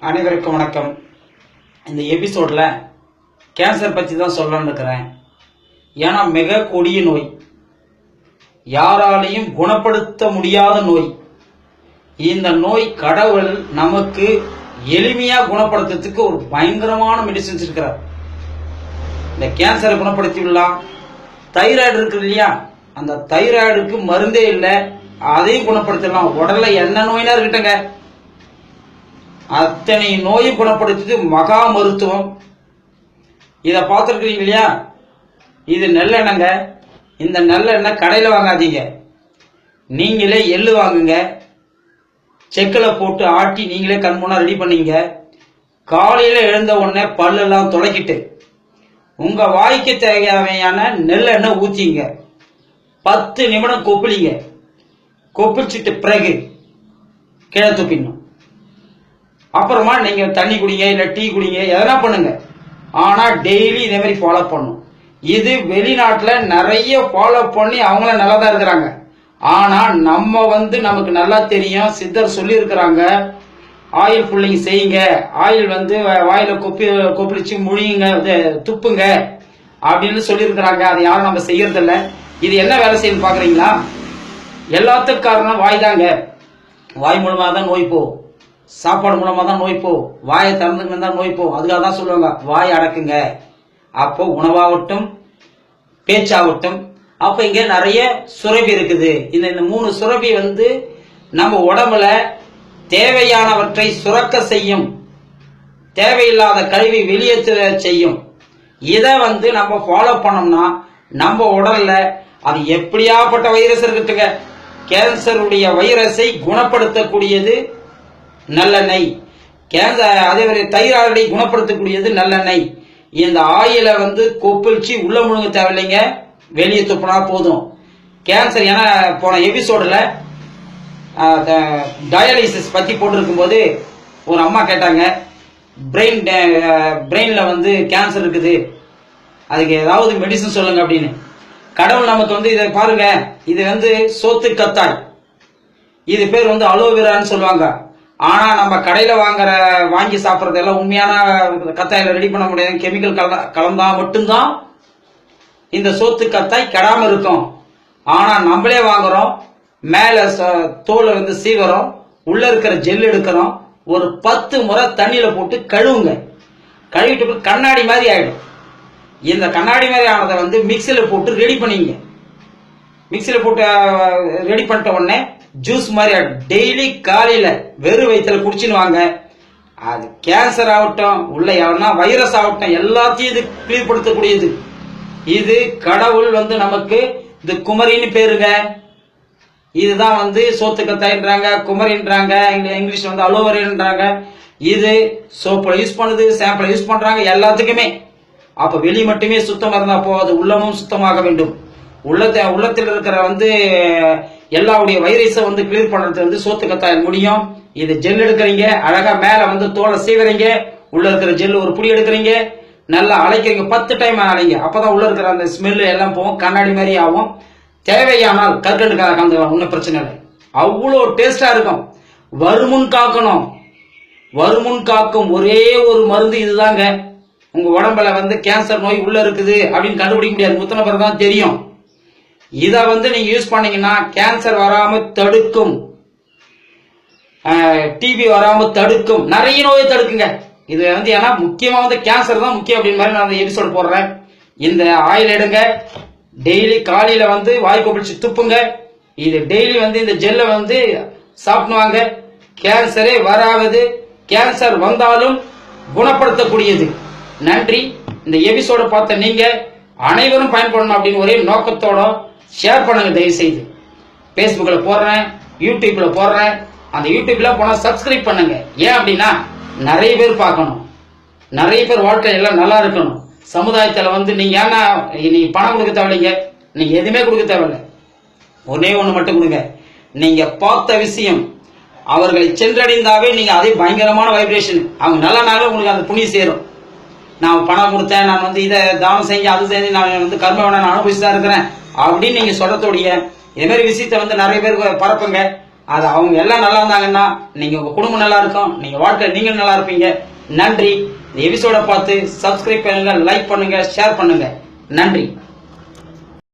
அனைவருக்கும் வணக்கம். இந்த எபிசோட்ல கேன்சர் பற்றி தான் சொல்லலாம்னு இருக்கிறேன். ஏன்னா மிக கொடிய நோய், யாராலையும் குணப்படுத்த முடியாத நோய். இந்த நோய் கடவுள் நமக்கு எளிமையா குணப்படுத்துறதுக்கு ஒரு பயங்கரமான மெடிசின்ஸ் இருக்கிறார். இந்த கேன்சரை குணப்படுத்தி விடலாம். தைராய்டு இருக்கு இல்லையா, அந்த தைராய்டுக்கு மருந்தே இல்லை, அதையும் குணப்படுத்திடலாம். உடல்ல என்ன நோயினா இருக்கட்டுங்க, அத்தனை நோயை குணப்படுத்துது மகா மருத்துவம். இதை பார்த்துருக்கீங்க இல்லையா, இது நல்லெண்ணங்க. இந்த நல்லெண்ணெய் கடையில் வாங்காதீங்க, நீங்களே எள்ளு வாங்குங்க, செக்கில் போட்டு ஆட்டி நீங்களே கண்முன்னா ரெடி பண்ணீங்க. காலையில் எழுந்த உடனே பல்லெல்லாம் துடைக்கிட்டு உங்க வாய்க்கு தேவையான நெல்லெண்ணெய் ஊற்றிங்க. 10 நிமிடம் கொப்பளிங்க. கொப்பிச்சிட்டு பிறகு கீழே துப்பிடணும். அப்புறமா நீங்க தண்ணி குடிங்க, இல்ல டீ குடிங்க, எதனா பண்ணுங்க. ஆனா டெய்லி இதே மாதிரி ஃபாலோ பண்ணும். இது வெளிநாட்டுல நிறைய ஃபாலோ பண்ணி அவங்கள நல்லா தான் இருக்கிறாங்க. ஆனா நம்ம நமக்கு நல்லா தெரியும், சித்தர் சொல்லி இருக்கிறாங்க, ஆயில் புல்லிங் செய்யுங்க, ஆயில் வாயில கொப்பளிச்சு முழியுங்க, துப்புங்க அப்படின்னு சொல்லி இருக்கிறாங்க. அதை யாரும் நம்ம செய்யறதில்ல. இது என்ன வேலை செய்யணும் பாக்குறீங்களா? எல்லாத்துக்கும் காரணம் வாய் தாங்க. வாய் மூலமா தான் நோய் போகும், சாப்பாடு மூலமா தான் நோய் போகும், வாயை திறந்துக்கிட்டு தான் நோய் போகும். அதுக்காக தான் சொல்லுவாங்க வாய் அடக்குங்க. அப்போ உணவாகட்டும் பேச்சாகட்டும். அப்ப இங்க நிறைய சுரபி இருக்குது. இந்த 3 சுரபி நம்ம உடம்புல தேவையானவற்றை சுரக்க செய்யும், தேவையில்லாத கழிவை வெளியேற்ற செய்யும். இதை நம்ம ஃபாலோ பண்ணோம்னா நம்ம உடல்ல அது எப்படியாப்பட்ட வைரஸ் இருக்கட்டுங்க, கேன்சருடைய வைரஸை குணப்படுத்தக்கூடியது நல்லெண்ணெய். கேன்சர் அதே மாதிரி தைராய்டை குணப்படுத்தக்கூடியது நல்லெண்ணெய். இந்த ஆயில கொப்பிளிச்சு உள்ள முழுங்க தேவையில்லைங்க, வெளியே துப்புனா போதும். கேன்சர் ஏன்னா போன எபிசோடுல டயாலிசிஸ் பத்தி போட்டிருக்கும் போது ஒரு அம்மா கேட்டாங்க, பிரெயின்ல கேன்சர் இருக்குது, அதுக்கு ஏதாவது மெடிசன் சொல்லுங்க அப்படின்னு. கடவுள் நமக்கு இதை பாருங்க, இது சோத்து கத்தாய், இது பேர் அலோவேரான்னு சொல்லுவாங்க. ஆனா நம்ம கடையில வாங்கி சாப்பிட்றதெல்லாம் உண்மையான கத்தாயில ரெடி பண்ண முடியாது, கெமிக்கல் கலந்தா மட்டும்தான் இந்த சோத்து கத்தாய் கெடாம இருக்கும். ஆனா நம்மளே வாங்குறோம், மேல தோலை சீவரம், உள்ள இருக்கிற ஜெல் எடுக்கிறோம், ஒரு 10 முறை தண்ணியில போட்டு கழுவுங்க. கழுவிட்டு கண்ணாடி மாதிரி ஆயிடும். இந்த கண்ணாடி மாதிரி ஆனதை மிக்சியில போட்டு ரெடி பண்ணிங்க. மிக்சியில போட்டு ரெடி பண்ணிட்ட உடனே ஜூஸ் மாதிரி டெய்லி காலையில வெறும் வயிற்றுல குடிச்சுன்னு வாங்க. அது கேன்சர் ஆகட்டும், உள்ள எவனா வைரஸ் ஆகட்டும், எல்லாத்தையும் இது கிளியர் படுத்தக்கூடியது. இது கடவுள் நமக்கு இது குமரின்னு பேருங்க. இதுதான் சோத்து கத்தாயின்றாங்க, குமரின்றாங்க, இங்கிலீஷ் அலோவரின்றாங்க. இது சோப்புல யூஸ் பண்ணுது, ஷாம்புல யூஸ் பண்றாங்க, எல்லாத்துக்குமே. அப்ப வெளி மட்டுமே சுத்தமா இருந்தா போகாது, உள்ளமும் சுத்தமாக வேண்டும். உள்ளத்தில் இருக்கிற எல்லாவுடைய வைரஸை கிளியர் பண்றது சோத்து கத்தாயில் முடியும். இது ஜெல் எடுக்கிறீங்க, அழகா மேல தோலை சீவறீங்க, உள்ள இருக்கிற ஜெல் ஒரு புடி எடுக்கிறீங்க, நல்லா அழைக்கிறீங்க, 10 டைம் அழைங்க. அப்பதான் உள்ள இருக்கிற அந்த ஸ்மெல் எல்லாம் போகும், கண்ணாடி மாதிரி ஆகும். தேவையானால் கற்கண்டுக்காக கலந்துக்கலாம், ஒன்னும் பிரச்சனை இல்லை. அவ்வளோ டேஸ்டா இருக்கும். வருமுன் காக்கணும், வருமுன் காக்கும் ஒரே ஒரு மருந்து இதுதாங்க. உங்க உடம்புல கேன்சர் நோய் உள்ள இருக்குது அப்படின்னு கண்டுபிடிக்க முடியாது, முத்தன பிறகு தான் தெரியும். இத நீங்க யூஸ் பண்ணீங்கன்னா கேன்சர் வராம தடுக்கும், டிபி வராம தடுக்கும், நிறைய நோயை தடுக்குங்க. இது ஏன்னா முக்கியமா கேன்சர் தான் முக்கியம் அப்படின்னு மாதிரி நான் எபிசோட் போடுறேன். இந்த ஆயில் எடுங்க, டெய்லி காலையில வாய் கொப்பிளிச்சு துப்புங்க. இது டெய்லி இந்த ஜெல்ல சாப்பிடுவாங்க. கேன்சரே வராது, கேன்சர் வந்தாலும் குணப்படுத்தக்கூடியது. நன்றி. இந்த எபிசோட பார்த்த நீங்க அனைவரும் பயன்படணும் அப்படின்னு ஒரே நோக்கத்தோட ஷேர் பண்ணுங்க தயவு செய்து. பேஸ்புக்ல போடுறேன், யூடியூப்ல போடுறேன். அந்த யூடியூப்ல போனா சப்ஸ்கிரைப் பண்ணுங்க. ஏன் அப்படின்னா நிறைய பேர் பார்க்கணும், நிறைய பேர் வாழ்க்கை எல்லாம் நல்லா இருக்கணும். சமுதாயத்துல நீங்க ஏன்னா நீங்க பணம் கொடுக்க தேவையில்லைங்க, நீங்க எதுவுமே கொடுக்க தேவையில்லை. ஒன்னே ஒண்ணு மட்டும் கொடுங்க. நீங்க பார்த்த விஷயம் அவர்களை சென்றடைந்தாவே நீங்க அதே பயங்கரமான வைப்ரேஷன், அவங்க நல்லனால உங்களுக்கு அந்த புண்ணியம் சேரும். நான் பணம் கொடுத்தேன், நான் இதை தானம் செஞ்சு அது செஞ்சு நான் கர்ம வேணா நான் அனுபவிச்சுதான் இருக்கிறேன் அப்படின்னு நீங்க சொல்றதோடைய இதே மாதிரி விஷயத்த நிறைய பேருக்கு பரப்புங்க. அது அவங்க எல்லாம் நல்லா இருந்தாங்கன்னா நீங்க உங்க குடும்பம் நல்லா இருக்கும், நீங்க வாழ்க்கையில நீங்க நல்லா இருப்பீங்க. நன்றி. இந்த எபிசோட பார்த்து சப்ஸ்கிரைப் பண்ணுங்க, லைக் பண்ணுங்க, ஷேர் பண்ணுங்க. நன்றி.